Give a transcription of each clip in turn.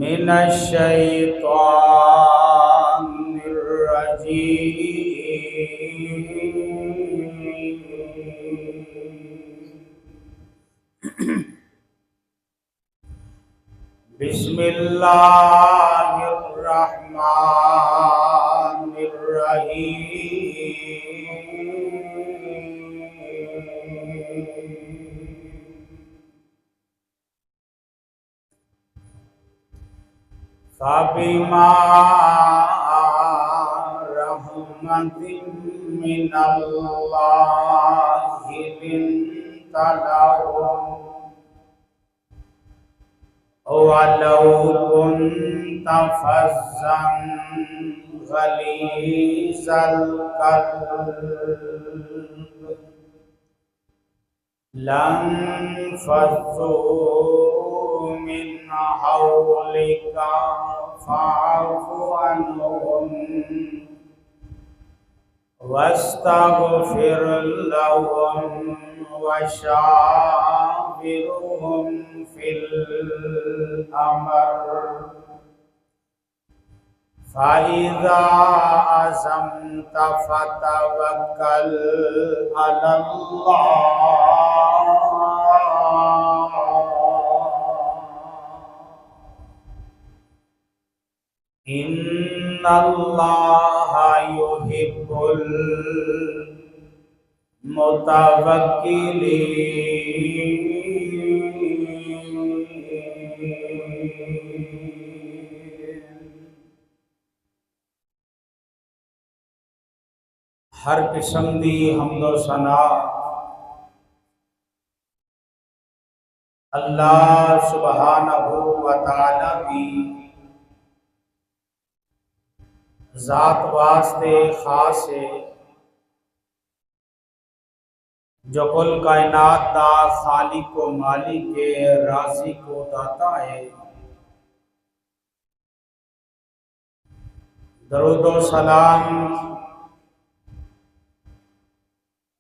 मिनश्शैतानिर्रजीम। बिस्मिल्लाहिर्रहमानिर्रहीम। फबिमा रहमतिन मिनल्लाहि लिन्ता लहुम वलौ कुन्ता फज़्ज़न गलीज़ल क़ल्ब लन्फ़ज़्ज़ू मिन हवलिका फ़अफ़ु अन्हुम वस्तग़फ़िर लहुम वशाविरहुम फिल अमर फ़इज़ा अज़म्त फ़तवक्कल अलल्लाह इन्नल्लाहा युहिब्बुल मुतवक्किलीन। हर किस्म दी हम्दो सना अल्लाह सुब्हानहू व तआला दी ज़ात वास्ते खास है जो कुल कायनात दा खालिक व मालिक के राज़ी को दाता है। दरूद व सलाम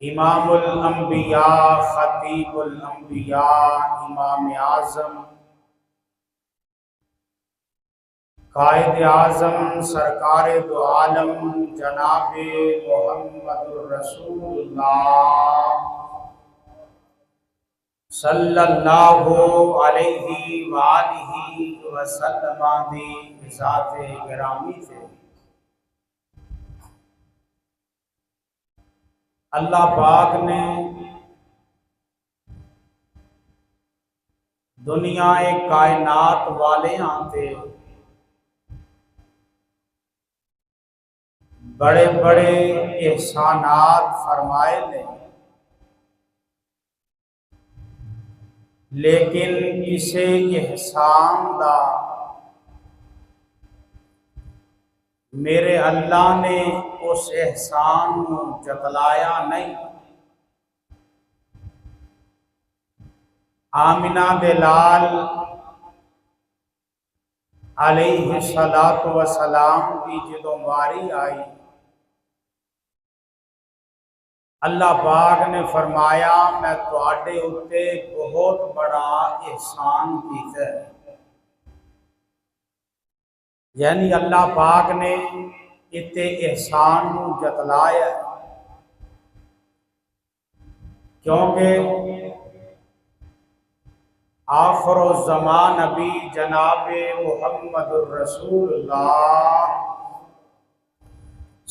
इमामुल अंबिया खतीबुल अंबिया इमाम आज़म कायद आज़म सरकार दो आलम जनाब मोहम्मदुर रसूलुल्लाह सल्लल्लाहु अलैहि वालिहि वसल्लम दी ज़ाते गिरामी थे। अल्लाह पाक ने दुनिया कायनात वाले आते बड़े बड़े एहसानात फरमाए ने, लेकिन किसे एहसान दा मेरे अल्लाह ने उस एहसान को जतलाया नहीं। आमिना दे लाल अलैहि सलातो व सलाम की जदों वारी आई, अल्लाह पाक ने फरमाया मैं तुहाडे उत्ते बहुत बड़ा एहसान कीता है। यानी अल्लाह पाक ने इत्ते एहसान को जतलाया, क्योंकि आखिर ज़मान नबी जनाब मुहम्मदुर रसूलुल्लाह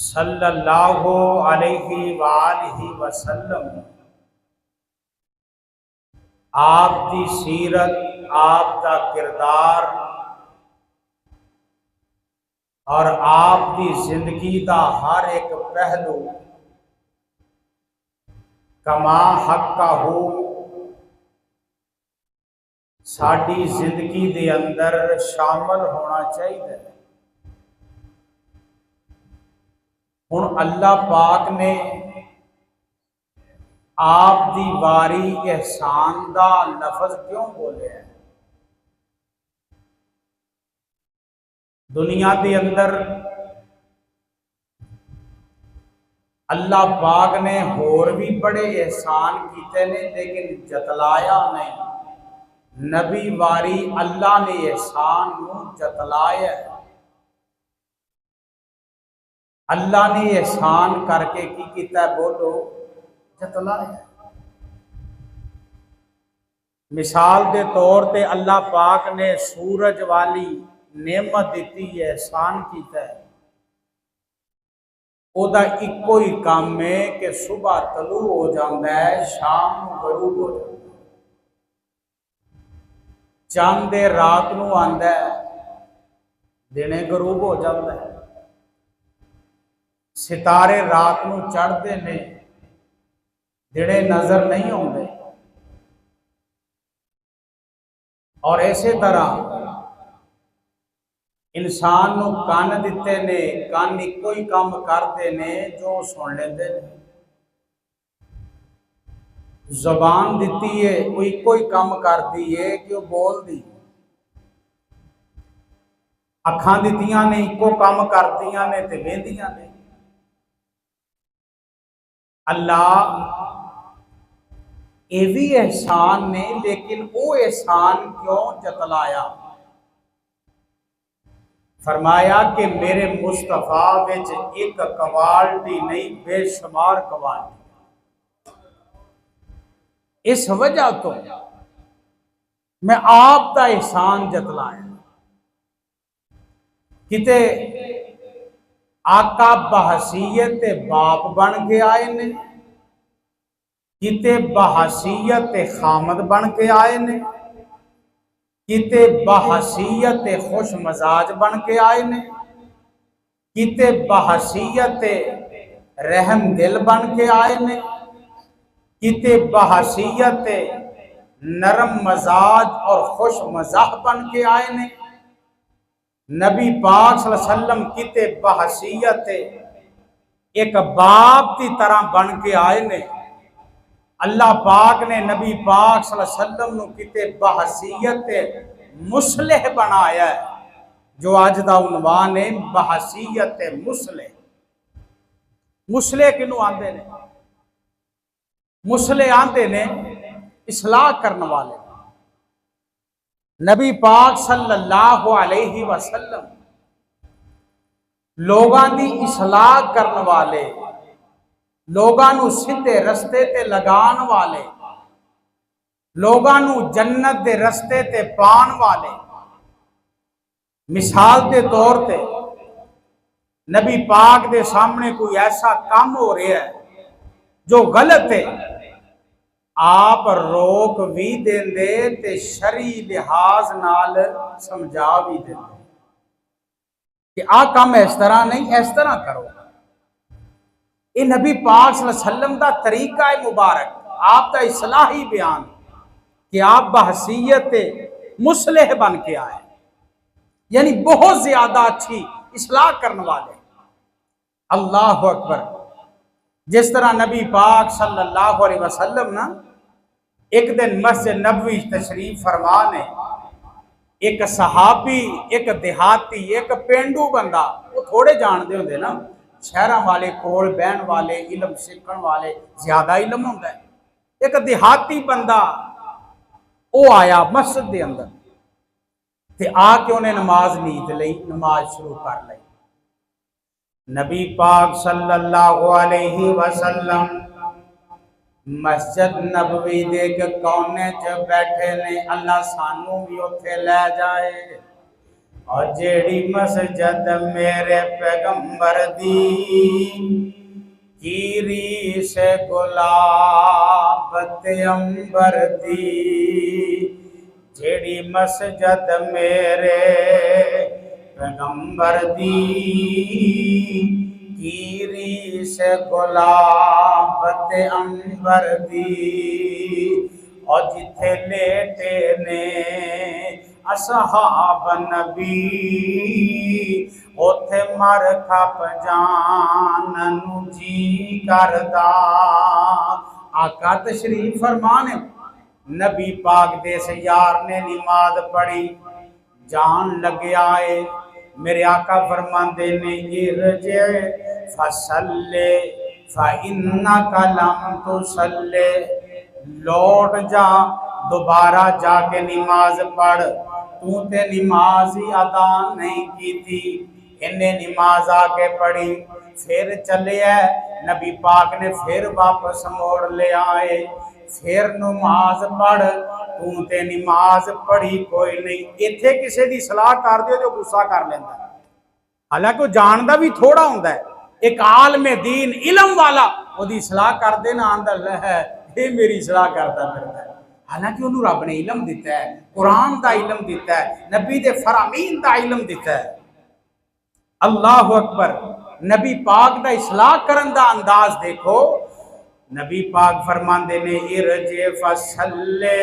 सल्लल्लाहु अलैहि वालिहि वसल्लम आप दी सीरत, आप दा किरदार और आप दी जिंदगी दा हर एक पहलू कमा हक्का हो साड़ी जिंदगी दे अंदर शामिल होना चाहिए। हुण अल्लाह पाक ने आप दी वारी एहसान दा लफज क्यों बोले? दुनिया के अंदर अल्लाह पाक ने होर भी बड़े एहसान किए ने, लेकिन जतलाया नहीं, नबी वारी अल्लाह ने एहसान नूं जतलाया। अल्लाह ने एहसान करके की कीता? बोलो, जतलाया। मिसाल के तौर पे अल्लाह पाक ने सूरज वाली नेमत दी है, एहसान किया है। ओदा इको ही काम है कि सुबह तलू हो जाता है, शाम को गरूब हो जाता है। चंद रात को आंदा है, दिने गरूब हो जाता है। सितारे रात को चढ़ते ने, दिने नजर नहीं आते। और इसे तरह इंसान को कान दिते ने, कान इको ही काम करते ने जो सुन लेंदे ने। जबान दी है, वो इको ही काम करती है कि वो बोलती। अखां दित्तियां ने, इको काम करदियां ने ते वेंदियां ने। अल्लाह ये भी एहसान ने, लेकिन वो एहसान क्यों जतलाया? फरमाया कि मेरे मुस्तफा विच एक क्वालिटी नहीं, बेशुमार क्वालिटी। इस वजह तो मैं आप का एहसान जतलाया। किते आका बहसीयत बाप बन के आए ने, किते बहसीयत खामद बन के आए ने, किते बहसीयत खुश मजाज बन के आए ने, किते बहसीयत रहम दिल बन के आए ने, किते बहसीयत नरम मजाज और खुश मजाह बन के आए ने। नबी पाक सल्लल्लाहु अलैहि वसल्लम किते बहसीयत एक बाप की तरह बन के आए ने। अल्लाह पाक ने नबी पाक सल्लल्लाहु अलैहि वसल्लम नूं किते बहसीयत मुसलिह बनाया है, जो अज दा उन्वान है बहसीयत मुसलिह। मुसलिह किनू आंदे ने? मुसलिह आंदे ने इस्लाह करने वाले। नबी पाक सल्लल्लाहु अलैहि वसल्लम लोगां दी इस्लाह करने वाले, लोगां नू सीधे रस्ते ते लगान वाले, लोगां नू जन्नत दे रस्ते ते पान वाले। मिसाल के तौर पे नबी पाक दे सामने कोई ऐसा काम हो रहा है जो गलत है, आप रोक भी देंदे ते शरी लिहाज नाल समझा भी देंदे कि आ काम इस तरह नहीं, इस तरह करो। ये नबी पाक सल्लल्लाहु अलैहि वसल्लम का तरीका है मुबारक, आप का इस्लाही बयान कि आप बहसीयत मुसलिह बन के आए, यानी बहुत ज्यादा अच्छी इस्लाह करने वाले। अल्लाह अकबर। जिस तरह नबी पाक सल्लल्लाहु अलैहि वसल्लम ना एक दिन मस्जिद नबवी तशरीफ फरमा ने, एक सहाबी, एक देहाती, एक पेंडू बंदा, वो थोड़े जानते होंगे ना, शहरों वाले कोल बहन वाले, इलम सीखण वाले ज्यादा इलम होंदा है। एक देहाती बंदा वो आया मस्जिद के अंदर ते आके उन्हें नमाज नीत लई, नमाज शुरू कर ली। नबी पाक सल्लल्लाहु अलैहि वसल्लम मस्जिद नबवी दे के कोने च बैठे ने। अल्लाह सानू भी उत्थे ले जाए। और जेड़ी मस्जिद मेरे पैगंबर दी, कीरी से गुलाब ते अंबर दी, जेड़ी मस्जिद मेरे पैगंबर दी, कीरी से गुलाब ते अंबर दी। और जिथे लेटे ने असहाब नबी, उथे मर खप जान नू जी करदा। आका तशरीफ फरमाने, नबी पाक दे से यार ने नमाज पढ़ी, जान लगे आए। मेरे आका फरमाते ने इरजे फसल्ले फइन्नका लम तुसल्ले, लौट जा दोबारा जाके नमाज पढ़, तू ते नमाज ही अदा नहीं की थी। इन्हें नमाज आके पढ़ी, फिर चले नबी पाक ने फिर वापस मोड़ ले आए, फिर नमाज पढ़, तू ते नमाज पढ़ी कोई नहीं। इत्थे किसी की सलाह कर दियो जो गुस्सा कर लेंदा, हालांकि जानता भी थोड़ा होंदा है। एक आलमे दीन इलम वाला ओदी सलाह कर देना आंदा है ये मेरी सलाह करता फिरदा है, हालांकि उन्होंने रब ने इलम दिता है, कुरान का इलम दिता है, नबी दे फरामीन का इलम दिता है। अल्लाह अकबर। नबी पाक का इस्लाह करन दा अंदाज देखो। नबी पाक फरमांदे ने इरजे फसल्ले,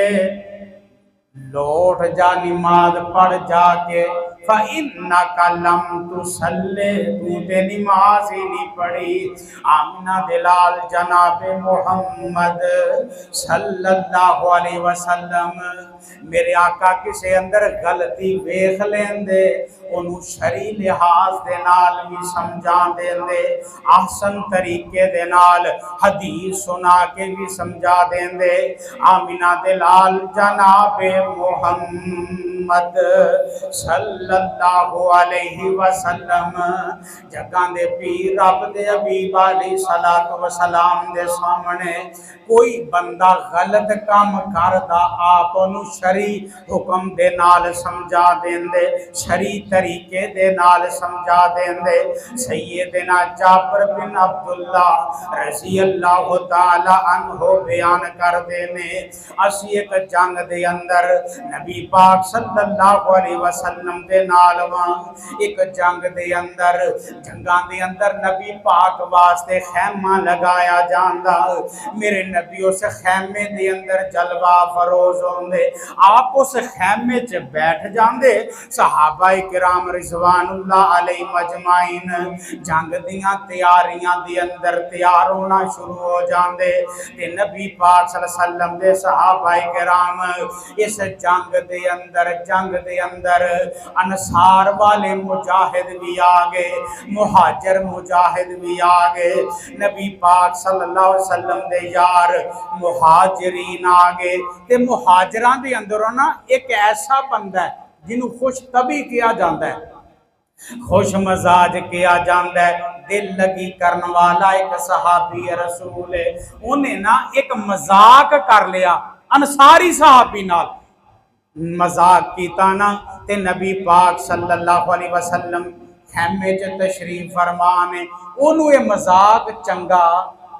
लौट जा नमाज पढ़ जाके, फ़इन्नका लम तुसल्ले, तू ते नमाज ही नहीं पढ़ी। आमिना दिलाल जनाबे मोहम्मद सल्लल्लाहु अलैहि वसल्लम, मेरे आका किसे अंदर गलती वेख लेंदे, ओनू शरी लिहाज दे नाल भी समझा देंदे, आसन तरीके दे नाल हदीस सुना के भी समझा देंदे। आमिना दिलाल जनाबे मोहम्मद सल्लल्लाहु अलैहि वसल्लम, जगां दे पीर रब दे हबीब अलैहिस्सलातु वसलाम दे सामने कोई बंदा गलत काम करदा, आप ओनू शरी हुक्म दे नाल समझा देंदे, शरी तरीके दे नाल समझा देंदे। सैयदना जाबर बिन अब्दुल्ला रज़ी अल्लाह तआला अन्हु बयान कर देने, असी एक जंग दे अंदर नबी पाक सल्लल्लाहु अलैहि वसल्लम दे नाल एक जंग दे अंदर, जंगां दे अंदर नबी पाक वास्ते खैमा लगाया जांदा। मेरे नबी उस खैमे दे अंदर जलवा फरोज होंदे, आप उस खैमे च बैठ जांदे। सहाबाए किराम रिज़वानुल्लाह अलैहिम अजमाइन जंग दियां तैयारियां दे अंदर तैयार होना शुरू हो जांदे, ते नबी पाक सल्लल्लाहु अलैहि वसल्लम दे सहाबाए किराम इस जंग दे अंदर अनसार वाले मुजाहिद भी आ गए, मुहाजिर मुजाहिद भी आ गए। नबी पाक सल्लल्लाहु अलैहि वसल्लम दे यार मुहाजिरीन आ गए, ते मुहाजिरां दे अंदरों ना एक ऐसा बंदा है जिन्हों खुश तभी किया जाता है, खुश मजाज किया जाता है, दिल लगी करने वाला एक सहाबी रसूल है। उन्हें ना एक मजाक कर लिया अंसारी सहाबी नाल, मजाक कीता ना, ते नबी पाक सल्लल्लाहु अलैहि वसल्लम खैमे च तशरीफ फरमा ने, ओनू ये मजाक चंगा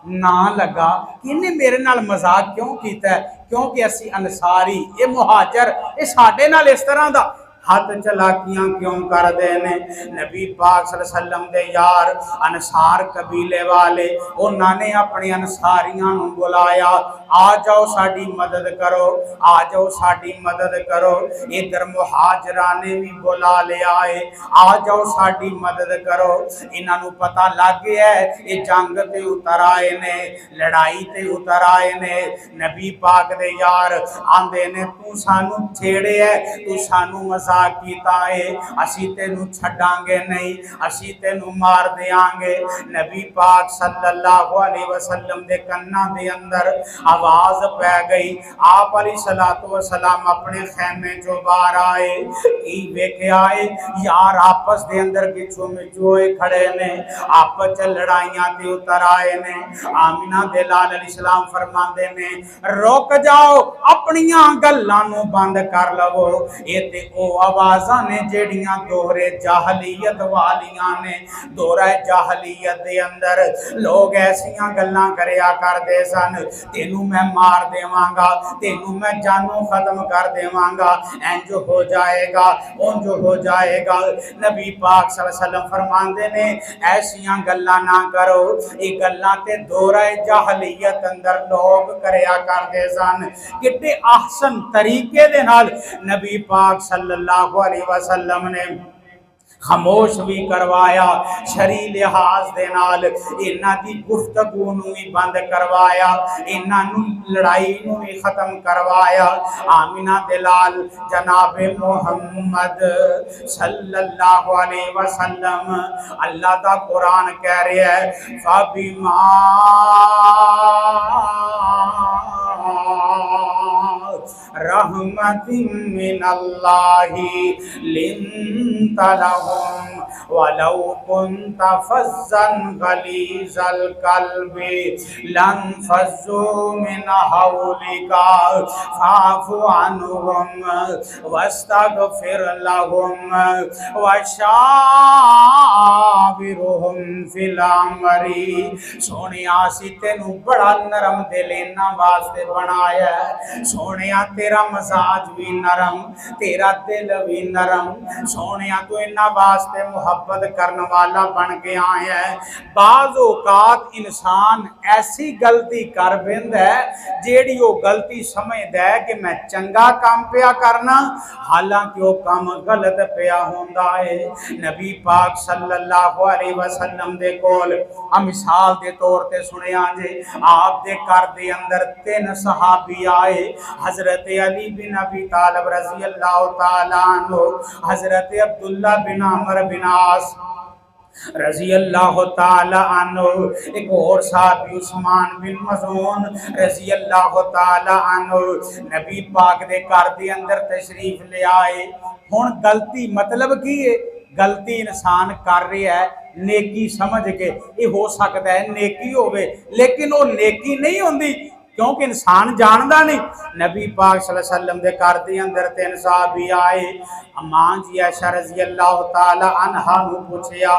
ना लगा कि इन्हें मेरे नाल मजाक क्यों कीता है, क्योंकि असी अंसारी ये मुहाजर ये साडे नाल इस तरह दा हाथ चलाकियां क्यों कर देने। नबी पाक सल्लल्लाहु अलैहि वसल्लम दे यार अंसार कबीले वाले उन्होंने अपने अंसारियां नूं बुलाया, आ जाओ साडी मदद करो, आ जाओ साडी मदद करो। इधर मुहाजिरां ने भी बुला लिया है, आ जाओ साडी मदद करो। इन्हां नूं पता लग गया है ये जंग ते उतर आए ने, लड़ाई ते उतर आए ने। नबी पाक दे यार आंदे ने तू सानू छेड़े है, तू सानू मजाक कीता है, असी तेनू छड्डांगे नहीं, असी तेनू मार देंगे। नबी पाक सल्लल्लाहु अलैहि वसल्लम दे कन्ना दे अंदर आवाज पै गई। आप अलैहिस्सलातु वस्सलाम अपने खैमे चों बाहर आए, की वेख्या है यार आपस दे अंदर गिचो मिचो होए खड़े ने, आपस च लड़ाइयां ते उतर आए ने। आमिना दे लाल अलैहिस्सलाम फरमांदे ने रुक जाओ, अपनियां गल्लां नूं बंद कर लवो, ये ते ओ आवाज़ां ने जेड़ियां दोहरे जाहलीयत वालियां ने। दोहरा जाहलीयत दे अंदर लोग ऐसियां गल्लां करया करदे सन, तेनू मैं मार देवांगा, तेनू मैं जानू खत्म कर देवांगा, इंज हो जाएगा उंज हो जाएगा। नबी पाक सल्लल्लाहु अलैहि वसल्लम फरमांदे ने ऐसियां गल्लां ना करो, ये गल्लां ते दोहरा जाहलीयत अंदर लोग करया करदे सन। कितने आहसन तरीके दे नाल नबी पाक सल्लल्लाहु अलैहि वसल्लम ने खामोश भी करवाया, शरी लिहाज दे नाल इन्हां दी गुफ्तगू नूं भी बंद करवाया, इन्हां नूं लड़ाई नूं भी खत्म करवाया। आमिना दे लाल जनाबे मोहम्मद सल्लल्लाहु अलैहि वसल्लम, अल्लाह दा कुरान कह रहा है फबिमा रहमतिन मिनल्लाहि लिंत लहुम वलौ कुंत फज्जन गलीज़ल क़ल्बि लंफज़्ज़ू मिन हौलिका फ़अफ़ु अन्हुम वस्तग़फ़िर लहुम वशाविरहुम फिल अम्रि। सोनिया असीं तैनूं बड़ा नरम दिल इन्हां वास्ते बनाया है। सोनिया तेरा मजाज भी नरम, तेरा दिल भी नरम। सोनिया तू इन्हां वास्ते मुहब्बत करने वाला बन के आया है। बाज़ औकात इंसान ऐसी गलती कर बैठदा है जेड़ी वो गलती समझदा है कि मैं चंगा काम पिया करना, हालांकि वो काम गलत पिया होंदा है। नबी पाक सल्लल्लाहु अलैहि वसल्लम दे कोल हम मिसाल दे तौर ते सुनिया जे आप दे घर दे अंदर 3 सहाबी आए। हजरत अली बिन अबी तालिब रज़ी अल्लाह तआला अन्हु, हजरत अब्दुल्ला बिन अमर बिन आस रज़ी अल्लाह तआला अन्हु, एक और साहबी उस्मान बिन मज़ून रज़ी अल्लाह तआला अन्हु नबी पाक दे घर दे अंदर तशरीफ ले आए। हुण गलती मतलब की है? गलती इंसान कर रहा है नेकी समझ के, ये हो सकता है नेकी होवे लेकिन वो नेकी नहीं होंदी क्योंकि इंसान जानता नहीं। नबी पाक सल्लल्लाहु अलैहि वसल्लम दे घर दे अंदर 3 साहबी आए। अम्मा जी आयशा रज़ी अल्लाह तआला अन्हा नूं पुछया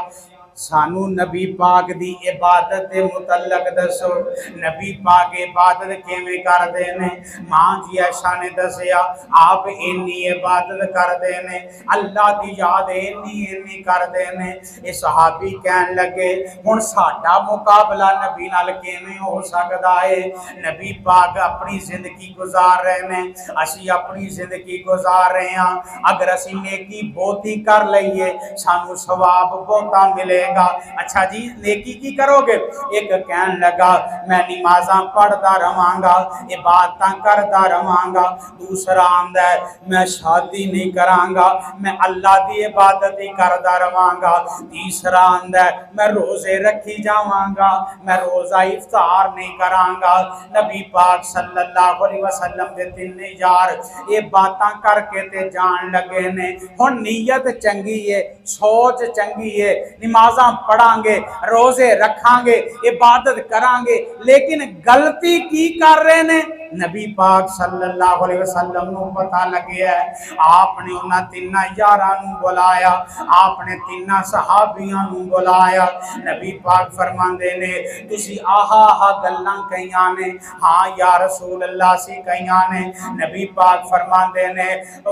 सानू नबी पाक दी इबादत दे मुतल्लक दसो, नबी पाक इबादत किवें करदे ने? मां जी आयशा ने दसिया आप इन्नी इबादत करदे ने, अल्लाह दी याद इन्नी करदे ने। ये सहाबी कहन लगे हुण साडा मुकाबला नबी नाल किवें हो सकदा है? नबी पाक अपनी जिंदगी गुजार रहे ने, असी अपनी जिंदगी गुजार रहे हां। अगर असी नेकी बहुती कर लईए सानू सवाब बहुता मिले। अच्छा जी नेकी की करोगे? एक कहन लगा मैं नमाज़ां पढ़दा रहांगा, इबादतां करदा रहांगा। दूसरा आंदा है मैं शादी नहीं करांगा, मैं अल्लाह दी इबादत ही करदा रहांगा। तीसरा आंदा है मैं रोजे रखी जावांगा, मैं रोजा इफ्तार नहीं करांगा। नबी पाक सल्लल्लाहु अलैहि वसल्लम दे 3 यार ये बातां करके ते जान लगे ने। हुण नीयत चंगी है, सोच चंगी है, नमाज़ पढ़ांगे, रोजे रखांगे, इबादत करांगे, लेकिन गलती की कर रहे ने? नबी पाक सल्लल्लाहु अलैहि वसल्लम को पता लगे है। आपने उन्हां 3 यारां नूं बुलाया, आपने 3 सहाबियां नूं बुलाया। नबी पाक फरमांदे ने तुसी आहा आहा गल्लां कईयां ने? हाँ या रसूल अल्लाह सी कईयां ने। नबी पाक फरमांदे ने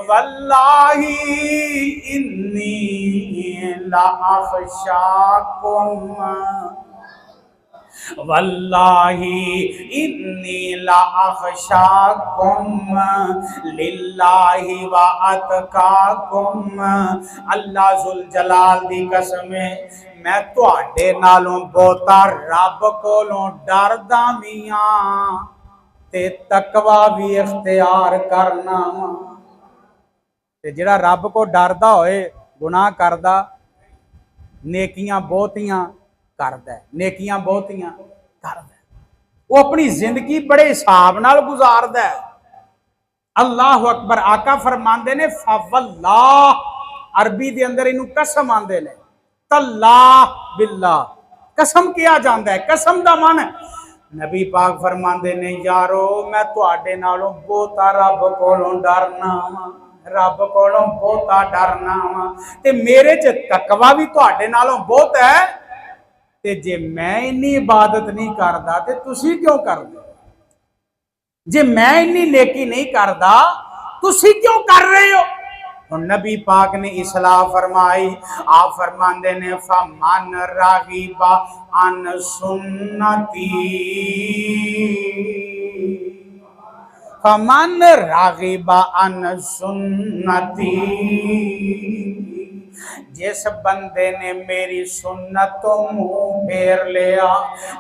वल्लाही इन्नी ला अखशाकुम वल्लाही इन्नी ला अखशाकुम लिल्लाहि व अतकाकुम। अल्लाह जुल जलाल दी कसम है मैं तुहाडे नालों बहुता रब कोलों डरदा भी हां ते तकवा भी इख्तियार करना वा। ते जिहड़ा रब को डरदा होए गुनाह करदा नेकियां बहुतियां करदा है, नेकियां बहुतियां करदा है। वो अपनी जिंदगी बड़े हिसाब नाल गुजारदा है। अल्लाह अकबर आका फरमांदे ने फवल्लाह, अरबी दे अंदर इनू कसम आंदे ने, तल्लाह बिल्लाह कसम किया जाता है। कसम दा मन नबी पाक फरमांदे ने यारो मैं तुहाडे नालों बहुता रब कोलों डरना वा, रब कोलों बहुता डरना वा ते मेरे च तकवा भी तुहाडे नालों बहुत है। ते जे मैं इन्नी इबादत नहीं करदा ते तुसी क्यों करदे? जे मैं इन्नी नेकी नहीं करदा तुसी क्यों कर रहे हो? और नबी पाक ने इस्लाह फरमाई। आप फरमांदे ने फमन रागिबा अन सुन्नती फमन रागिबा अन सुन्नती। जिस बंदे ने मेरी सुन्नत तो मुंह फेर लिया,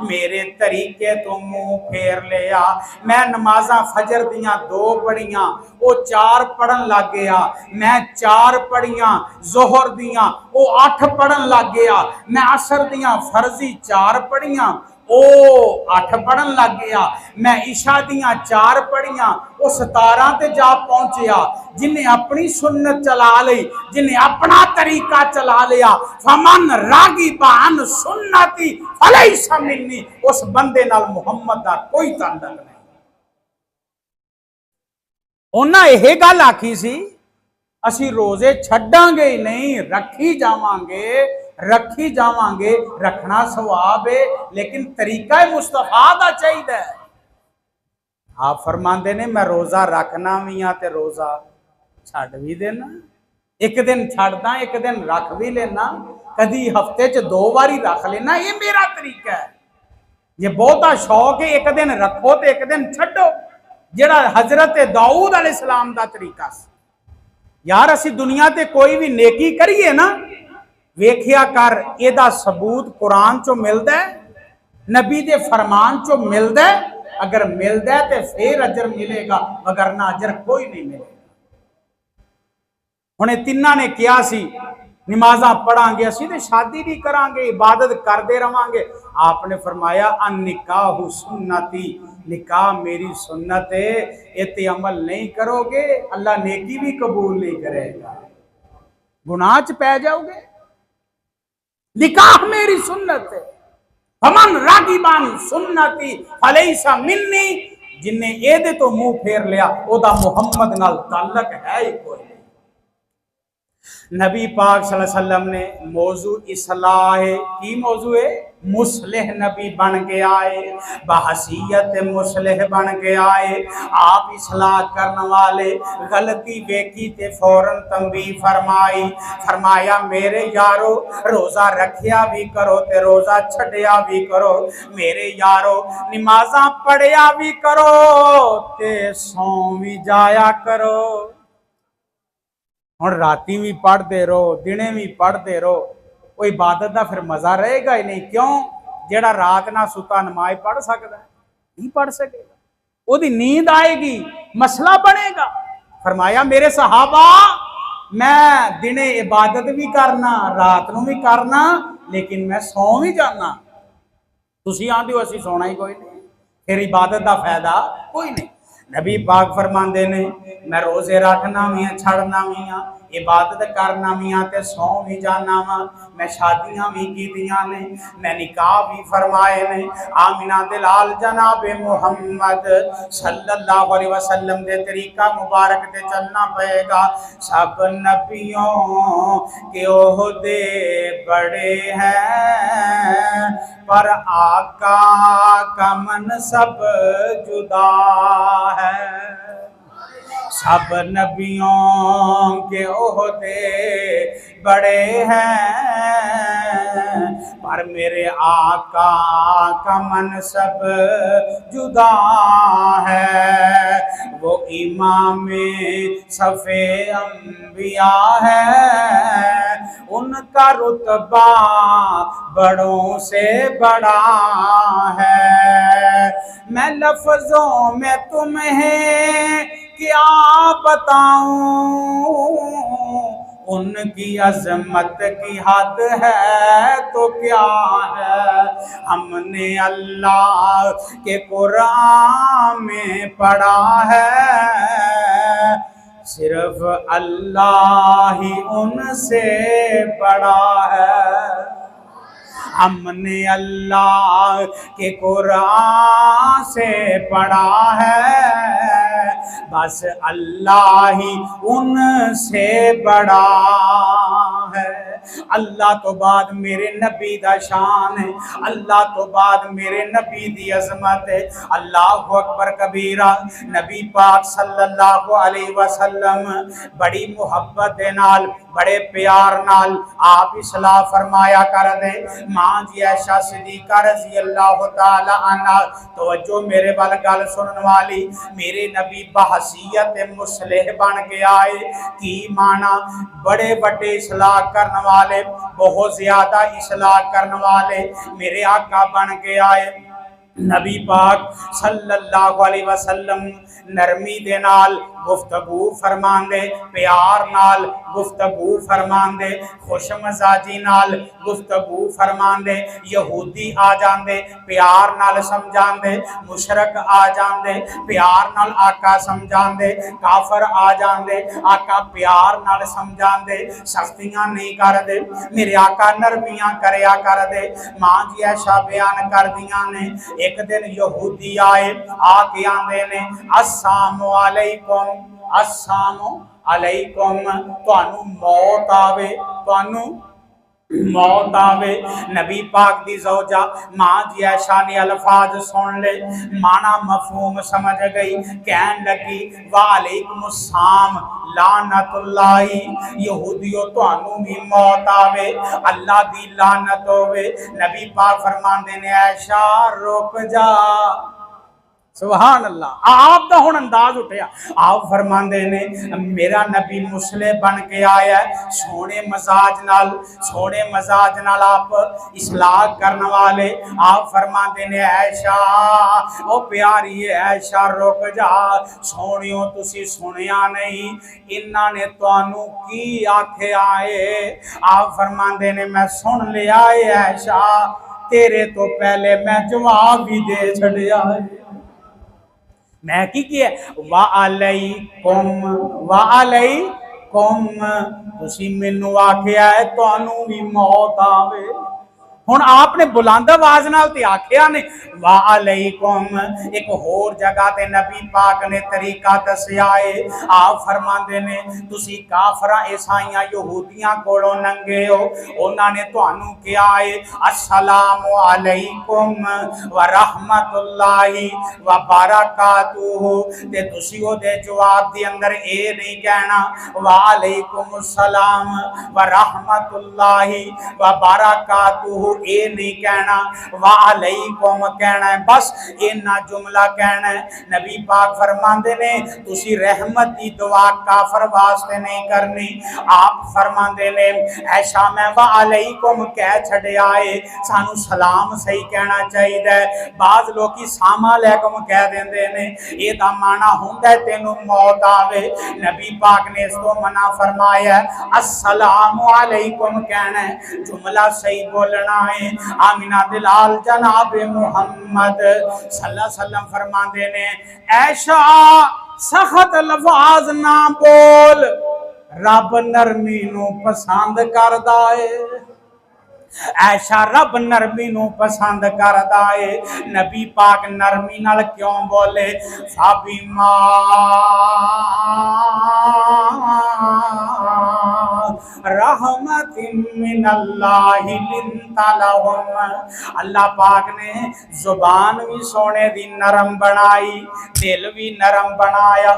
मेरे तरीके तो मुंह फेर लिया, मैं नमाज़ां फजर दियां 2 पढ़ियां वो 4 पढ़न लग गया, मैं 4 पढ़ियां जोहर दियां वो 8 पढ़न लग गया, मैं असर दियां फर्जी 4 पढ़ियां ओ 8 पढ़न लग गया, मैं इशा दियां 4 पढ़ियां, वो 17 ते जा पहुंचया। जिन्हें अपनी सुन्नत चला ली, जिन्हें अपना तरीका चला लिया, फमन रागिबान सुन्नती फलैसा मिन्नी, उस बंदे नाल मुहम्मद दा कोई ताल्लुक नहीं। उन्हें यह गल आखी सी, असी रोजे छड्डांगे ही नहीं, रखी जावांगे, रखना सवाब है, लेकिन तरीका मुस्तफा दा चाहिए। आप फरमाते ने मैं रोजा रखना भी हाँ ते रोजा छड्ड भी देना, एक दिन छड्डदा, एक दिन रख भी लेना, कदी हफ्ते च 2 बारी रख लेना, ये मेरा तरीका है। जे बहुता शौक है एक दिन रखो तो एक दिन छड्डो, जेड़ा हजरत दाऊद अलैहिस्सलाम दा तरीका सी। यार असी दुनिया ते कोई भी नेकी करिए ना, वेखिया कर एदा सबूत कुरान चो मिलदा है, नबी दे फरमान चो मिलदा है। अगर मिलदा है तो फिर अजर मिलेगा, वगरना अजर कोई नहीं मिलेगा। हुणे तिन्ना ने किया सी नमाजा पढ़ांगे असी ते शादी भी करांगे, इबादत करते रवांगे। आपने फरमाया अन निकाह सुन्नती, निकाह मेरी सुन्नत है, इते अमल नहीं करोगे अल्लाह नेकी भी कबूल नहीं करेगा, गुनाह च पै जाओगे। निकाह मेरी सुन्नत है, फमन रागिबान सुन्नती फलैसा मिन्नी, जिन्ने एदे तो मुंह फेर लिया ओदा मुहम्मद नाल ताल्लुक है ही कोई। नबी पाक सल्लल्लाहु अलैहि वसल्लम ने मौजू इस्लाह की मौजू है, मुस्लिह नबी बन के आए, बहसीयत मुस्लिह बन के आए। आप इस्लाह करने वाले, गलती वेखी ते फौरन तंबीह फरमाई, फरमाया मेरे यारो रोजा रखिया भी करो ते रोजा छड़िया भी करो, मेरे यारो नमाजा पढ़िया भी करो ते सौ भी जाया करो। हुण राती भी पढ़ते रहो, दिने भी पढ़ते रहो, वो इबादत का फिर मजा रहेगा ही नहीं। क्यों? जेड़ा रात ना सुता नमाज पढ़ सकता है, नहीं पढ़ सकेगा, ओदी नींद आएगी, मसला बनेगा। फरमाया मेरे सहाबा मैं दिने इबादत भी करना, रात नूं भी करना, लेकिन मैं सौ भी जाना। तुसीं आंदे हो असीं सोना ही कोई नहीं, फिर इबादत का फायदा कोई नहीं। नबी पाक फरमाते ने मैं रोजे रखना भी हाँ, छड़ना भी हाँ, इबादत करना भी हाँ ते सौ भी जाना वा, मैं शादियां भी कीतियां ने, मैं निकाह भी फरमाए ने। आमिना दे लाल जनाबे मुहम्मद सल्लल्लाहु अलैहि वसल्लम दे तरीका मुबारक ते चलना पएगा। सब नबियों के ओहदे बड़े हैं, पर आका का मनसब जुदा है। सब नबियों के ओहदे बड़े हैं, पर मेरे आका का मनसब जुदा है। वो इमाम सफ़े अंबिया है, उनका रुतबा बड़ों से बड़ा है। मैं लफ्जों में तुम्हें क्या बताऊं, उनकी अजमत की हद है तो क्या है। हमने अल्लाह के कुरान में पढ़ा है, सिर्फ अल्लाह ही उनसे बड़ा है। हमने अल्लाह के कुरान से पढ़ा है, बस अल्लाह ही उनसे बड़ा है। अल्लाह तो बाद मेरे नबी दा शान है, अल्लाह तो बाद मेरे नबी दी अजमत है। अल्लाहु अकबर कबीरा। नबी पाक सल्लल्लाहु अलैहि वसल्लम बड़ी मुहब्बत दे नाल, बड़े प्यार नाल आप इस्लाह फरमाया कर दे। मां जी ऐशा सिद्दीका रज़ी अल्लाह तआला अन्हा, तवज्जो मेरे वाल गल सुनने वाली, मेरे नबी बहसीयत मुस्लिह बन के आए। की माना? बड़े बड़े इस्लाह करने वाले, बहुत ज्यादा इस्लाह करने वाले मेरे आका बन के आए। नबी पाक सल्लल्लाहु अलैहि वसल्लम नरमी दे नाल गुफ्तगू फरमांदे, प्यार नाल गुफ्तगू फरमांदे, खुश मजाजी नाल गुफ्तगू फरमांदे। यहूदी आ जांदे प्यार नाल समझांदे, मुशरक आ जांदे प्यार नाल आका समझांदे, काफर आ जांदे आका प्यार नाल समझांदे, सख्तियां नहीं करदे मेरे आका नरमियां करया करदे। मां जी ऐशा बयान कर दियां ने, एक दिन यहूदी आए आके आंदे ने अस्सलामु अलैकुम, अस्सलामु अलैकुम, तुहानू मौत आवे, तुहानू मौत आवे। नबी पाक दी ज़ौजा मां जी ऐशा ने अल्फाज सुन ले, माना मफहूम समझ गई, कहन लगी वालेकुम अस्सलाम लानतुल्लाही, यहूदियों तुहानू भी मौत आवे, अल्लाह दी लानत होवे। नबी पाक फरमांदे ने ऐशा रुक जा, सुभान अल्लाह। आप दा हुण अंदाज उठिया। आप फरमांदे ने मेरा नबी मुसले बन के आया, सोने मजाज नाल आप इसलाह करने वाले। आप फरमांदे ने ऐशा ओ प्यारी ऐशा रुक जा, सोनियो तुसी सुनिया नहीं इन्हां ने तुहानू की आख्या है। आप फरमांदे ने मैं सुन लिया है ऐशा, तेरे तो पहले मैं जवाब भी दे छड़िया है। मैं की किया वालेकुम वालेकुम, तुसी मैनू आख्या है तुहानू भी मौत आवे। हुण आपने बुलंद आवाज नाल ते आख्या ने वालेकुम। एक होर जगह ते नबी पाक ने तरीका दस्या है। आप फरमांदे ने तुसी काफरां ईसाइयां यहूदियां कोलों नंगे हो, उन्हां ने तुहानू कहा है अस्सलामु अलैकुम व रहमतुल्लाहि व बरकातुहू, ते तुसी ओदे जवाब दे अंदर ए नहीं कहना वालेकुम अस्सलाम व रहमतुल्लाहि व बरकातुहू, ए नहीं कहना वालेकुम कहना है, बस इन्ना जुमला कहना है। नबी पाक फरमांदे ने तुसी रहमत दी दुआ काफर वास्ते नहीं करनी। आप फरमांदे ने ऐशा मैं वालेकुम कह छड़िया है, सानू सलाम सही कहना चाहिए। बाज लोग सामा अलैकुम कह देंदे ने, एदा माना हुंदा है तेनू मौत आवे। नबी पाक ने इसको मना फरमाया अस्सलामु अलैकुम कहना है, जुमला सही बोलना है। आमिना दिलाल जनाब मुहम्मद सल्लल्लाहु अलैहि वसल्लम फरमाते ने ऐशा सख्त लफाज ना बोल, रब नरमी नू पसंद करदा है। ऐशा रब नरमी नू पसंद करदा है। नबी पाक नरमी नाल क्यों बोले फाबिमा रहमतिन मिनल्लाहि लिंता लहुम, अल्लाह पाक ने जुबान भी सोने दी नरम बनाई, दिल भी नरम बनाया,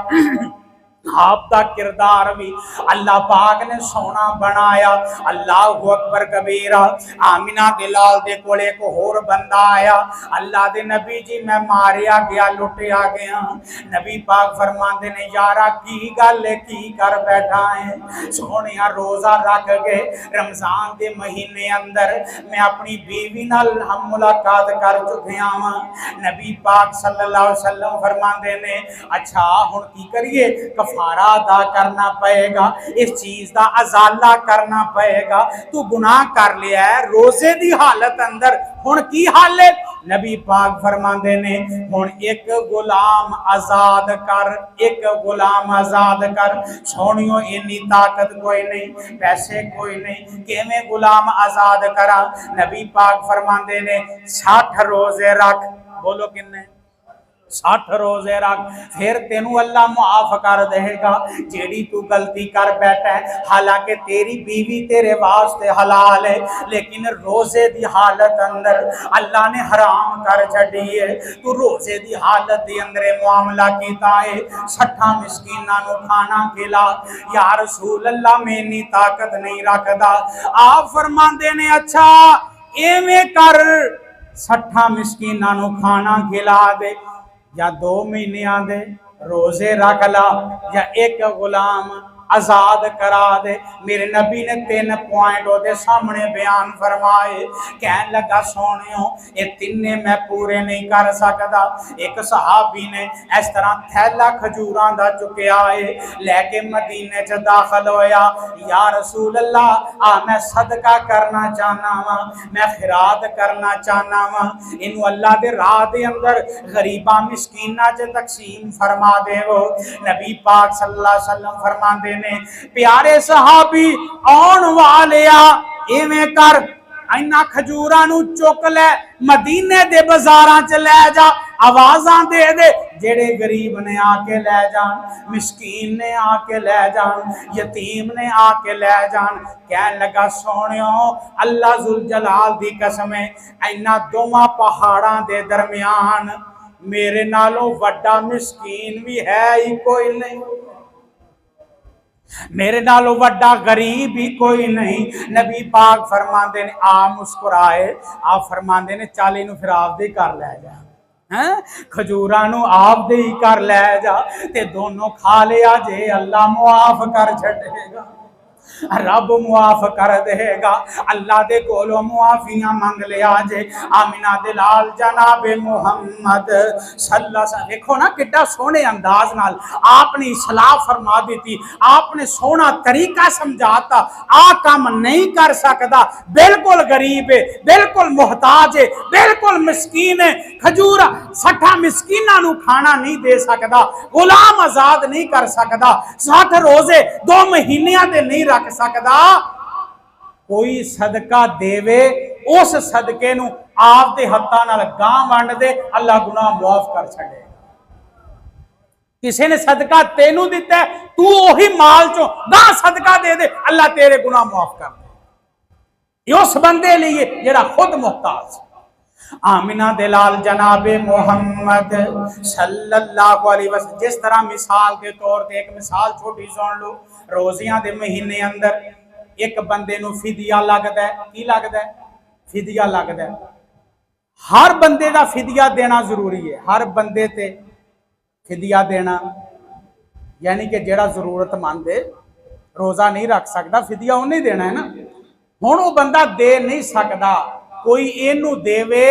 आपका किरदार भी अल्लाह पाक ने सोना बनाया। अल्लाहु अकबर कबीरा। आमिना दिलाल दे कोले एक होर बंदा आया, अल्लाह दे नबी जी मैं मारिया गया लुटिया गया। नबी पाक फरमाते ने यारा की गल है, की कर बैठा है? सोनिया रोजा रख गए रमजान के महीने अंदर मैं अपनी बीवी नाल हम मुलाकात कर चुकिया वा। नबी पाक सल्लल्लाहु अलैहि वसल्लम फरमाते ने अच्छा हुण की करिए, कफारा अदा करना पएगा, इस चीज का अजाला करना पएगा। तू गुनाह कर लिया है रोजे की हालत अंदर, हुण की हाल है? नबी पाक फरमाते ने हुण एक गुलाम आजाद कर, एक गुलाम आजाद कर। सोनियो इन्नी ताकत कोई नहीं, पैसे कोई नहीं, किवें गुलाम आजाद करा? नबी पाक फरमाते ने 60 रोजे रख। बोलो किन्ने? 60 रोजे रख, फिर तेनू अल्लाह मुआफ कर देगा जेड़ी तू गलती कर बैठा है। हालांकि तेरी बीवी तेरे वास्ते हलाल है, लेकिन रोजे की हालत अंदर अल्लाह ने हराम कर छड़ी है। तू रोजे की हालत के अंदर मुआमला किया है, 60 मिस्कीना नू खाना खिला। या रसूल अल्लाह में इन्नी ताकत नहीं रखदा। आप फरमाते ने अच्छा एवें कर, 60 मिस्कीना नू खाना खिला दे, या 2 महीने दे रोजे रख ला, या एक गुलाम आजाद करा दे। मेरे नबी ने 3 पॉइंट ओदे सामने बयान फरमाए। कहन लगा सोनियो ये तिन्ने मैं पूरे नहीं कर सकदा। एक सहाबी ने इस तरह थैला खजूरां दा चुकिया है लेके मदीने च दाखिल होया। या रसूल अल्लाह आ मैं सदका करना चाहना वा, मैं खिरात करना चाहना वा, इनू अल्लाह दे राह दे अंदर गरीबा मिस्कीना च तकसीम फरमा देवो। नबी पाक सल्लल्लाहु अलैहि वसल्लम फरमाते ने प्यारे सहाबी आउण वालिया इवें कर इन्हां खजूरां नू चुक लै मदीने दे बाजारां च लै जा, आवाज़ां दे दे जेड़े गरीब ने आके लै जान, मिस्कीन ने आके लै जान, यतीम ने आके लै जान। कहन लगा सोनियो अल्लाह जुल जलाल दी कसम है इन्हां दोवां पहाड़ां दे दरमियान मेरे नालों वड्डा मिस्कीन भी है ही कोई नहीं, मेरे नालों वड्डा गरीब ही कोई नहीं। नबी पाक फरमाते ने आ मुस्कुराए, आप फरमाते ने चल इनू फिर आप दे कर लै जा, खजूरां नू आप दे ही कर लै जा ते दोनों खा लिया जे अल्लाह मुआफ कर छड़ेगा, रब मुआफ कर देगा। अल्लाह दे कोलों मुआफियां मंग लिया जे। आमिना दे लाल जनाबे मुहम्मद सल्लल्लाहु अलैहि वसल्लम देखो ना कितना सोहने अंदाज नाल आपने सलाह फरमा दी थी, आपने सोहना तरीका समझाता। आ काम नहीं कर सकता, बिल्कुल गरीब है, बिल्कुल मुहताज है, बिल्कुल मिस्कीन है, खजूर 60 मिस्कीना नू खाना नहीं दे सकता, गुलाम आजाद नहीं कर सकता, 60 रोजे 2 महीनिया दे नहीं रख सकदा। कोई सदका देवे उस सदके नू आप दे हत्थां नाल गां वंड दे अल्लाह गुनाह मुआफ कर छड़ेगा। किसी ने सदका तेनू दिता है तू ओही माल चो गां सदका दे दे अल्लाह तेरे गुनाह मुआफ कर दे। उस बंदे लिए जेड़ा खुद मुहताज। आमिना दे लाल जनाबे मोहम्मद सल्लल्लाहु अलैहि वसल्लम जिस तरह मिसाल के तौर पे एक मिसाल छोटी सुन लो। रोजियां दे महीने अंदर एक बंदे नू फिदिया लगदा है, की लगदा है? फिदिया लगदा है। हर बंदे दा फिदिया देना जरूरी है, हर बंदे ते फिदिया देना यानी कि जेड़ा जरूरतमंद है रोजा नहीं रख सकता फिदिया उन्हें देना है ना। हुण वो बंदा दे नहीं सकता, कोई इनू देवे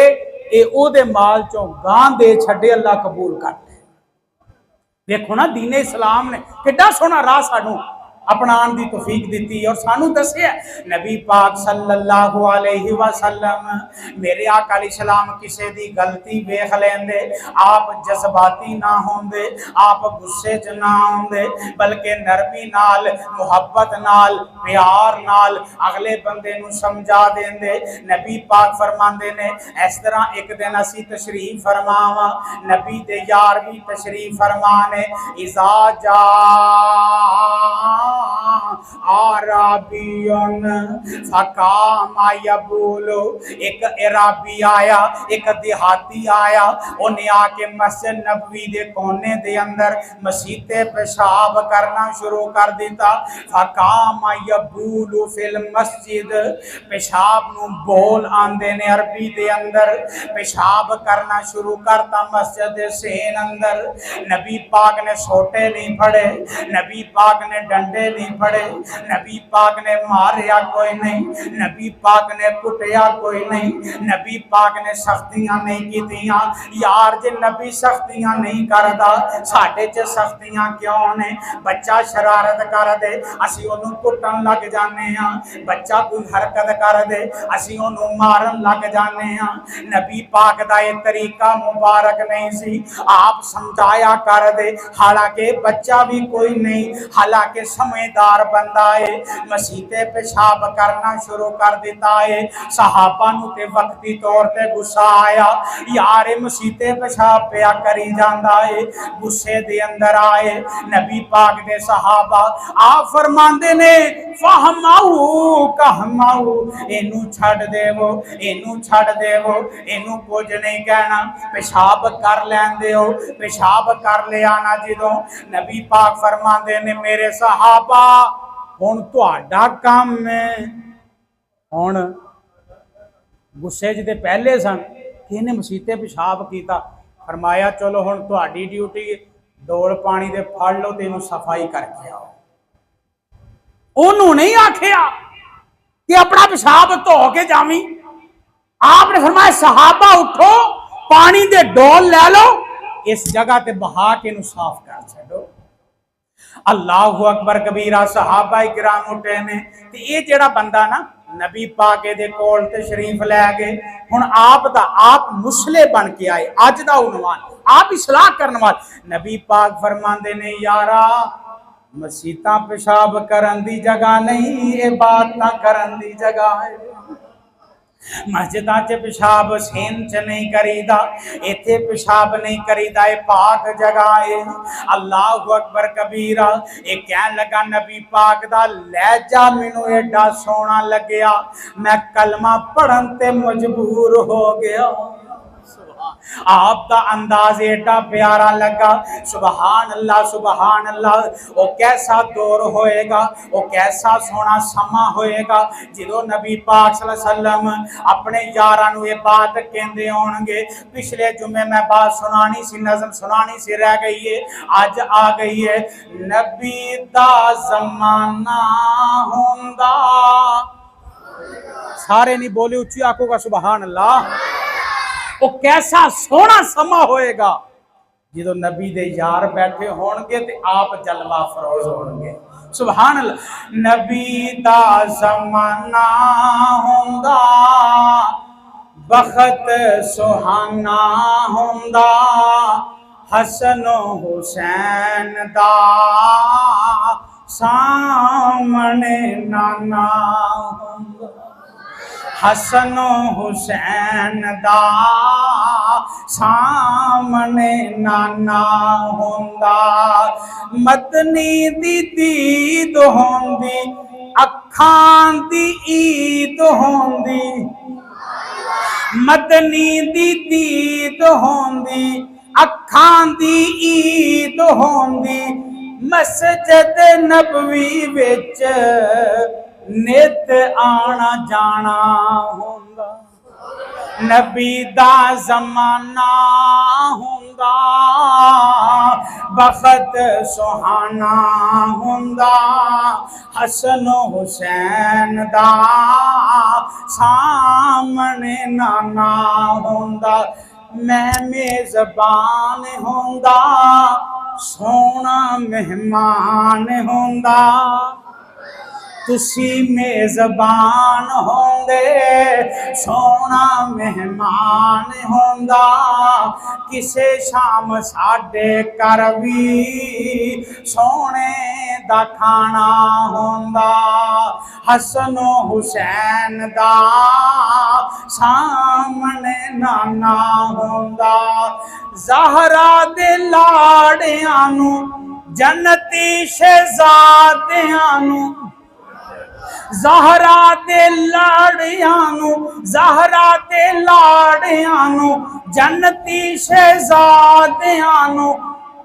ए ओदे माल चों गां दे छड्डे अल्लाह कबूल कर ले। देखो ना दीने इस्लाम ने कितना सोहना राह सानू अपनाने की तौफीक दी और सानू दसिया नबी पाक सल्लल्लाहु अलैहि वसल्लम मेरे आका अलैहिस्सलाम किसी की गलती वेख लेंदे, आप जज्बाती ना होंदे, आप गुस्से च ना आउंदे, बल्कि नरमी नाल मुहब्बत नाल प्यार नाल अगले बंदे नू समझा देंदे। नबी पाक फरमांदे ने इस तरह एक दिन असी तशरीफ फरमावा, नबी दे यार भी तशरीफ फरमाने। इज़ा जा आराबियन फकामा यबूलो, एक इराबी आया, एक देहाती आया, उन्हें आके मस्जिद नबवी दे कोने दे अंदर मसीते पेशाब करना शुरू कर दिता। फकामा यबूलो फिल मस्जिद, पेशाब नू बोल आंदे ने अरबी दे अंदर, पेशाब करना शुरू करता मस्जिद दे सेन अंदर। नबी पाक ने सोटे नहीं फड़े, नबी पाक ने डंडे नहीं फड़े, नबी पाक ने मारिया कोई नहीं, नबी पाक ने कुटिया कोई नहीं, नबी पाक ने सख्तियां नहीं कीतियां। यार जे नबी सख्तियां नहीं करदा साडे च सख्तियां क्यों ने? बच्चा शरारत कर दे असी ओनू कुटन लग जाने हां, बच्चा कोई हरकत कर दे असी ओनू मारन लग जाने हां। नबी पाक दा ये तरीका मुबारक नहीं सी, आप समझाया कर दे, हालांकि बच्चा भी कोई नहीं, हालांकि समझदार बंदा है, मसीते पेशाब करना शुरू कर दिता है। सहाबा नू ते वक्ती तौर पे गुस्सा आया, यार मसीते पेशाब पिया करी जांदा है, गुस्से दे अंदर आए। नबी पाक दे सहाबा आप फरमांदे ने फहमाऊ कहमाऊ, इनू छड़ देवो, इनू छड़ देवो, इनू कुछ नहीं कहना, पेशाब कर लैंदे हो, पेशाब कर लिया ना जदों। नबी पाक फरमांदे ने मेरे सहाबा हुण तुहाडा काम है, हुण गुस्से च ते पहले सन कि इन्हें मसीते पेशाब किया, फरमाया चलो हुण तुहाडी ड्यूटी डोल पानी दे फड़ लो ते इनू सफाई करके आओ। ਉਹਨੂੰ नहीं आखिया कि अपना पेशाब धो के जावी। आपने फरमाया सहाबा उठो, पानी दे डोल ले लो, इस जगह ते बहा के इनू साफ कर छो। अल्लाहु अकबर कबीरा। सहाबा किराम उठे ने ते ये जेड़ा बंदा ना नबी पाक दे कोल तशरीफ लै गए। हुण आप दा आप मुसले बन के आए। अज दा उन्वान आप इस्लाह करने वाले। नबी पाक फरमांदे ने यारा मसीतां पेशाब करन दी जगह नहीं, इबादतां करन दी जगह है। मस्जिदां च पेशाब सेन च नहीं करीदा, इत्थे पेशाब नहीं करीदा, ये पाक जगह है। अल्लाहु अकबर कबीरा। ये कहन लगा नबी पाक दा लहजा मैनू एडा सोहना लग्या, मैं कलमा पढ़न ते मजबूर हो गया। आपका अंदाज एडा प्यारा लगा। सुबहान अल्लाह सुबहान अल्लाह। वो कैसा दौर होएगा, वो कैसा सोना समा होएगा जो नबी पाक सल्लल्लाहु अलैहि वसल्लम अपने यारां नूं ये बात कहंदे होणगे। पिछले जुमे मैं बात सुनानी सी, नज़म सुनानी सी, रह गई है, अज आ गई है। नबी दा ज़माना हुंदा, सारे नहीं बोले, उच्ची आखोगा सुबहान अल्लाह। वो कैसा सोहना समा होएगा जो नबी दे यार बैठे होणगे ते आप जलवा फरोज होणगे। सुभान अल्लाह। नबी दा ज़माना हुंदा, बखत सुहाना हुंदा, हसन हुसैन दा सामने नाना हुंदा। हसन हुसैन दा सामने नाना हुंदा। मदनी दी दीद होंदी, अखां दी ईद होंदी। मदनी दी दीद होंदी, अखां दी ईद होंदी। मस्जिद नबवी विच नित आना जाना हुंदा। नबी दा ज़माना हुंदा, बखत सुहाना हुंदा, हसन हुसैन दा सामने नाना हुंदा। मैं मेज़बान हुंदा, सोना मेहमान हुंदा। तुसी मेज़बान होंदे, सोना मेहमान होंदा। किसे शाम साडे घर भी सोने दा खाना होंदा। हसन हुसैन दा सामने नाना होंदा। ज़हरा दे लाड़ियां नू, जन्नती शहज़ादियां नू, ज़हरा दे लाड़ियां नू, ज़हरा दे लाड़ियां नू, जन्नती शहज़ादियां नू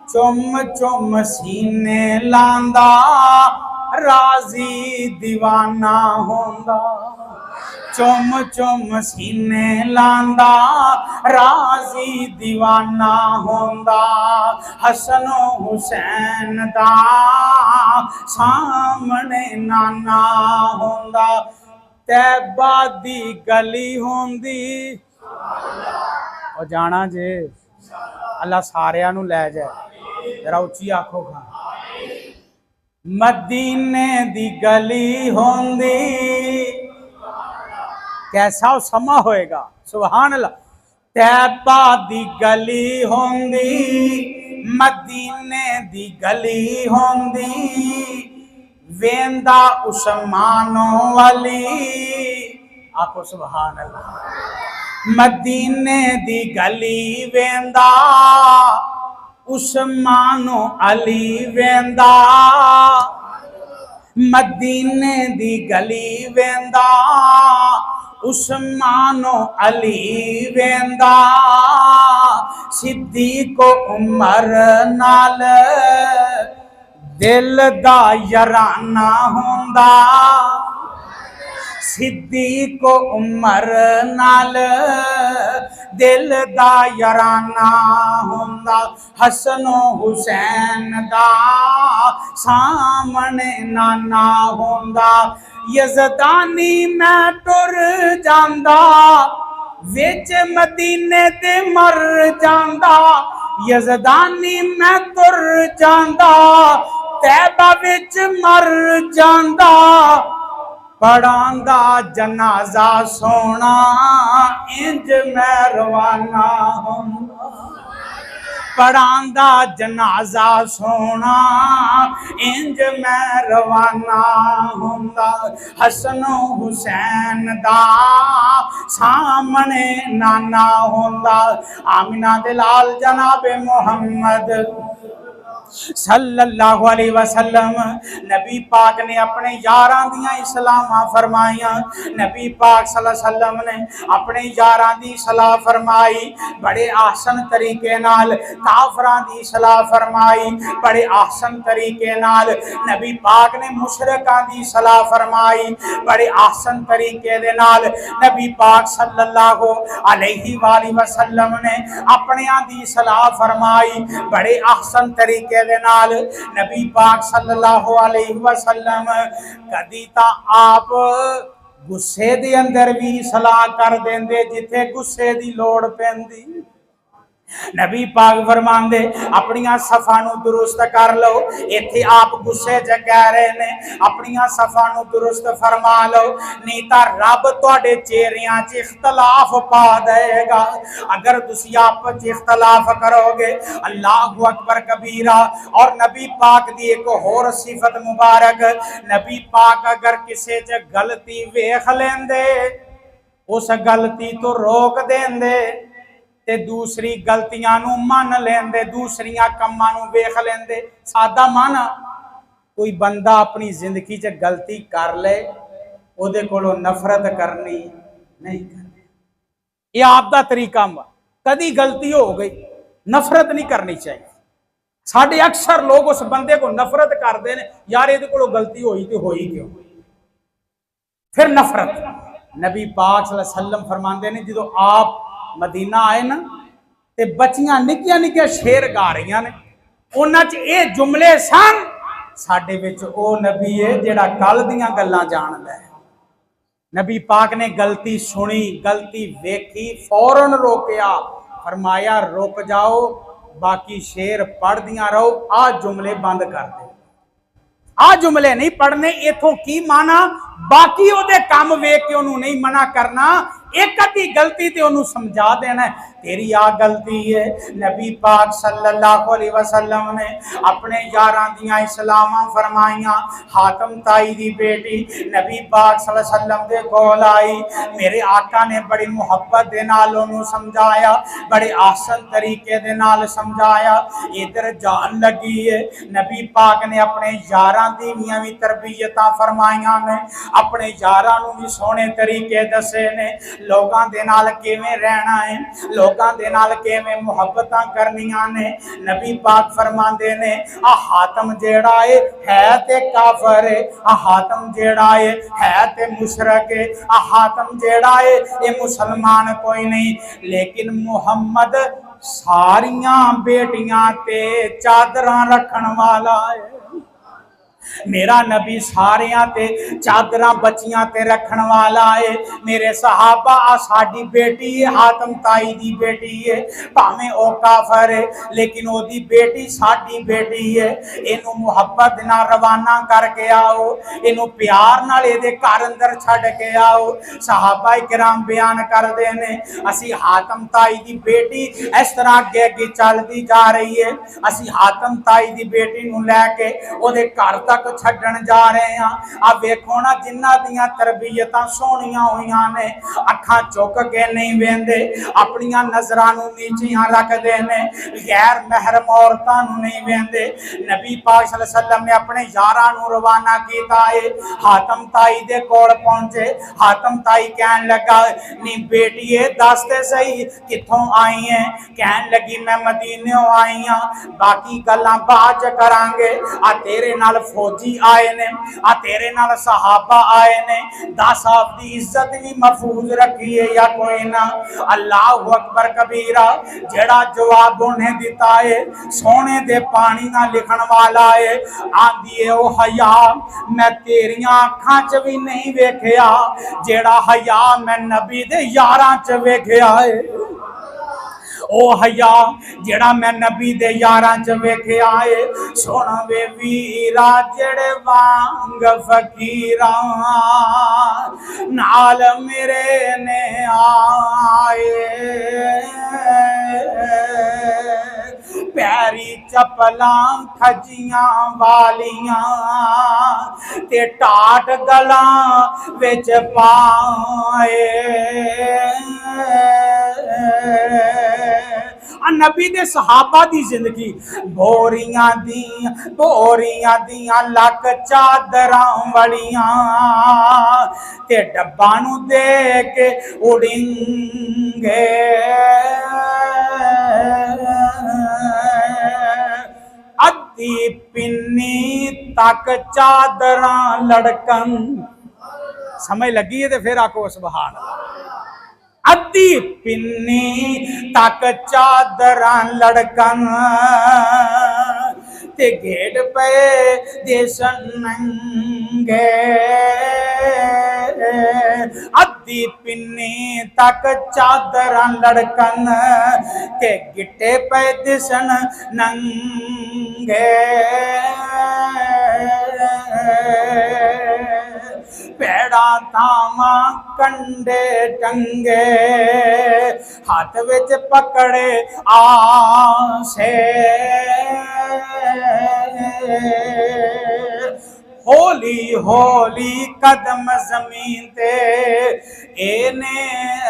चुम चुम सीने लांदा, राजी दीवाना होंदा। चुम चुम सीने लांदा, राजी दीवाना होंदा। हसन हुसैन दा सामने नाना होंदा। तैबा दी गली होंदी, और जाना जे अल्लाह सारिया नू लै जाए। जरा उच्ची आखो खां। मदीने दी गली होंदी, कैसा समा होएगा। सुभान अल्लाह। तैबा दी गली होंदी, मदीने दी गली होंदी। वेंदा उस्मानो वाली, आखो सुभान अल्लाह। मदीने दी गली वेंदा, उस्मानो अली वेंदा। मदीने दी गली वेंदा, उस्मानो अली वेंदा। सिद्दीको उमर नाल दिल दा याराना होंदा। सिद्दीक उमर नाल दिल दा याराना हुंदा, हसनो हुसैन दा सामने नाना हुंदा। यज़दानी मैं टुर जांदा विच मदीने ते मर जांदा, यज़दानी मैं तुर जांदा तैबा विच मर जांदा। पढ़ांदा जनाजा सोना इंज मैं रवाना हुंदा, पढ़ांदा जनाजा सोना इंज मैं रवाना हुंदा। हसनो हुसैन दा सामने नाना हुंदा। आमिना दे लाल जनाबे मुहम्मद सल्लल्लाहु अलैहि वसल्लम नबी पाक ने अपने यारां दियां इस्लामां फरमाइयां। नबी पाक सल्लल्लाहु अलैहि वसल्लम ने अपने यारां दी सलाह फरमाई, बड़े आसन तरीके नाल काफरां दी सलाह फरमाई, बड़े आसन तरीके नाल नबी पाक ने मुशरिकां दी सलाह फरमाई, बड़े आसन तरीके दे नाल नबी पाक सल्लल्लाहु अलैहि वसल्लम ने अपनियां दी सलाह फरमाई, बड़े आसन तरीके दे नाल नबी पाक सल्लल्लाहु अलैहि वसल्लम कदी तां आप गुस्से दे अंदर भी सलाह कर देंदे जिथे गुस्से दी लोड़ पैंदी। नबी पाक फरमांदे अपनियां सफा नूं दुरुस्त कर लो, इत्थे आप गुस्से च कह रहे ने अपनियां सफा नूं दुरुस्त फरमा लो, नहीं तां रब तुहाडे चेहरियां च इख्तलाफ पा देगा। अगर तुसीं आपस च इख्तलाफ करोगे, अल्लाहु अकबर कबीरा। और नबी पाक दी एक होर सिफत मुबारक, नबी पाक अगर किसे च गलती वेख लेंदे उस गलती तो रोक देंदे ते दूसरी गलतियां नूं मन लेंदे, दूसरियां कम्मां नूं वेख लेंदे। सादा माना कोई बंदा अपनी जिंदगी च गलती कर ले, ओदे कोलों नफरत करनी नहीं करनी, ये आपदा तरीका वा। कदी गलती हो गई नफरत नहीं करनी चाहिए। साडे अक्सर लोग उस बंदे को नफरत करते हैं, यार ये कोलों गलती होई तो होई क्यों, फिर नफरत। नबी पाक सल्लल्लाहु अलैहि वसल्लम फरमाते हैं जो आप मदीना आए ना ते बच्चियां निक्कियां निक्कियां शेर गा रही ने, उन्हां च ये जुमले सन, साडे विच ओ नबी है जिहड़ा कल दियां गल्लां जानदा है। नबी पाक ने गलती सुनी, गलती वेखी, फौरन रोकिया, फरमाया रुक जाओ, बाकी शेर पढ़दियां रहो, आ जुमले बंद कर दे, आ जुमले नहीं पढ़ने। इथों की माना बाकी ओदे काम वेख के उन्होंने नहीं मना करना, एक अद्धी गलती ते उन्होंने समझा देना तेरी आ गलती है। नबी पाक सल्लल्लाहु अलैहि वसल्लम ने अपने यारां दियां इस्लामां फरमाइयां। हातम ताई दी बेटी नबी पाक सल्लल्लाहु अलैहि वसल्लम दे कोल आई, मेरे आका ने बड़ी मुहब्बत दे नाल उन्होंने समझाया, बड़े आसन तरीके दे नाल समझाया। इधर जान लगी है, नबी पाक ने अपने यारां दी भी तरबियतां फरमाइयां ने, अपने यारां नूं भी सोहणे तरीके दसे ने, लोगां दे नाल किवें रहना है, लोगां दे नाल किवें मुहब्बतां करनियां ने। नबी पाक फरमांदे ने आ हातम जेड़ा है ते काफर है, आ हातम जेड़ा है ते मुशरक है, आ हातम जेड़ा ये मुसलमान कोई नहीं, लेकिन मुहम्मद सारियां बेटियां ते चादरां रखण वाला है। मेरा नबी सारियां ते चादरां बच्चियां ते रखण वाला है। मेरे सहाबा आ साडी बेटी है, हातम ताई दी बेटी है, भावें ओ काफर है लेकिन ओदी बेटी साडी बेटी है। इनू मुहब्बत नाल रवाना करके आओ, इनू प्यार नाल इहदे घर अंदर छड्ड के आओ। सहाबा किराम बयान करदे ने असी हातम ताई दी बेटी इस तरह अगे अगे चलदी जा रही है, असी हातम ताई दी बेटी नू लैके ओदे घर तक छड्डण जा रहे हैं। आ वेखो ना जिन्हां दियां तरबियतां सोहणियां होईयां ने, अखां चुक के नहीं वेंदे, अपनियां नजरां नूं नीचियां रखदे ने, गैर महरम औरतां नूं नहीं वेंदे। नबी पाक सल्लल्लाहु अलैहि वसल्लम ने अपने यारां नूं रवाना कीता है। हातम ताई दे कोल पहुंचे, हातम ताई कहन लगा नी बेटीए दस ते सही कित्थों आई है? कहन लगी मैं मदीने आई हां, बाकी गल्लां बाद च करांगे, आ तेरे नाल फौजी आए ने, आ तेरे नाल सहाबा आए ने, दस आपकी इज्जत भी महफूज रखी है या कोई ना। अल्लाह अकबर कबीरा, जेड़ा जवाब उन्हें दिता है सोने दे पानी ना लिखण वाला है। आंदी है ओ हया मैं तेरिया अखां च भी नहीं वेखिया जेड़ा हया मैं नबी दे यारां च वेखिया है। ओ हया जेड़ा मैं नबी दे यारां च वेखिया है। सुन वे वीरा जेड़े वांग फकीरा नाल मेरे ने आए, पैरी चपलां खजियां वालियां ते टाट गलां विच पाए। नबी दे सहाबा दी जिंदगी बोरियां दियां लक चादरां वलियां ते डब्बा नू दे के उड़िंगे। अद्धी पिन्नी तक चादरां लड़कन, समझ लगी है तो फिर आको सुभान अल्लाह। अद्धी पिन्नी तक चादरां लड़कन ते घेट पे देसन नंगे। अद्धी पिन्नी तक चादरां लड़कन ते गिट्टे पे दिसन नंगे। पेड़ा थामा कंडे टंगे हाथ विच पकड़े आसे। होली होली कदम जमीन ते एने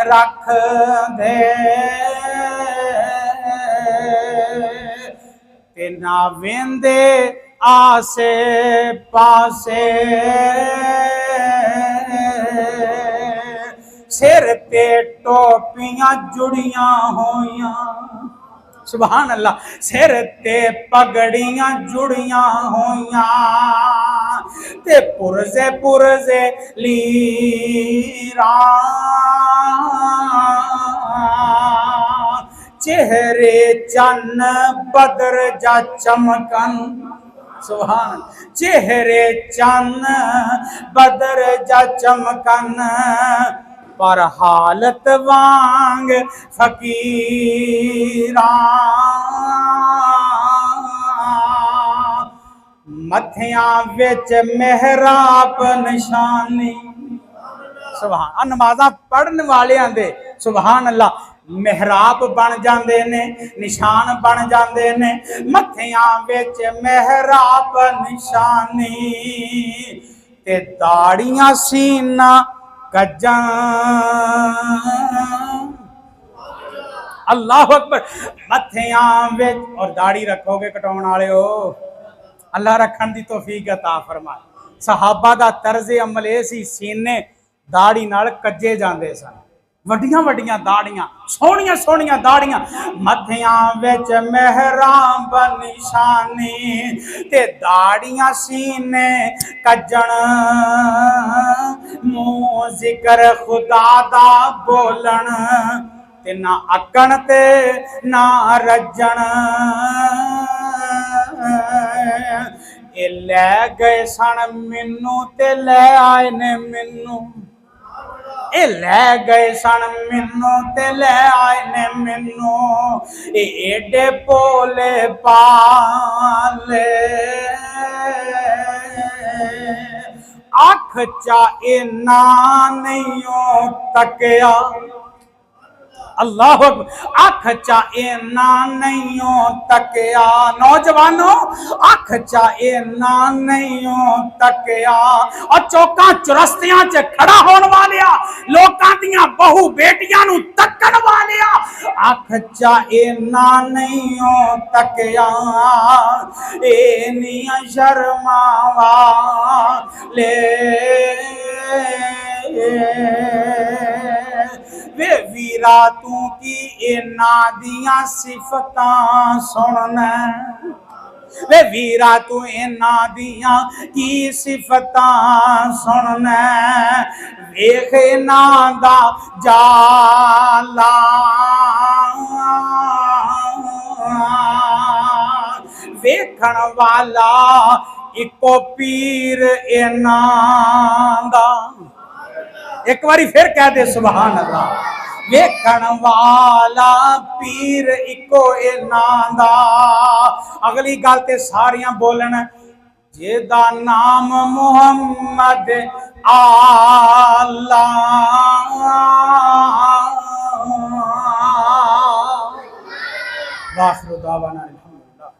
रख दे ते ना वेंदे आसे पासे। सिर ते टोपियां जुड़ियां होइयां, सुभान अल्लाह। सिर ते पगड़ियां जुड़ियां होइयां ते पुरजे पुरजे लीरा चेहरे चन्न बदर जा चमकन, सुभान। चेहरे चन्न बदर जा चमकन पर हालत वांग फकीरा। मथियां विच मेहराब निशानी, सुभान। नमाज़ां पढ़न वालियां दे सुभान अल्लाह मेहराब बन जाते ने, निशान बन जाते ने। मथियां विच मेहराब निशानी ते दाड़ियां सीना गजां। अल्लाह अकबर। मथियां विच, और दाढ़ी रखोगे कटाउण वाले हो, अल्लाह रखन दी तौफीक अता फरमाए। सहाबा दा तर्ज़े अमल ये सी, सीने दाढ़ी नाल कज्जे जांदे सन, वड्डियां वड्डियां दाड़ियां, सोहणियां सोहणियां दाड़ियां। मथियां विच मेहराब निशानी ते दाड़ियां सीने कज्जण। मुंह जिक्र खुदा दा बोलन ते ना अकण ते ना रज्जण। ए लै गए सन मैनू ते लै आए ने मैनू, ए लै गए सन मैनू ते लै आए ने मैनू। एडे भोले पाले अख चा इना नहीं तकिया। अल्लाह अख चा इना नहीं तकिया। नौजवानों अख चा इना नहीं तकिया। और चौका चुरस्तियां च खड़ा होने वाले लोकां दियां बहु बेटियां नू तकन वाले अख चा इना नहीं तकिया। इनियां शर्मावा ले वे वीरा तू की इना दियां सिफतां सुनना। वे वीरा तू इन्हां दियां की सिफतां सुनना वेख इन्हां दा जाला वेखण वाला इको पीर इन्हां दा। एक बारी फिर कह दे सुभान अल्लाह। वेखण वाला पीर इको इन्हां दा। अगली गल ते सारियां बोलन जेदा नाम मुहम्मद आला वाखिर दावाना अल्हम्दुलिल्लाह।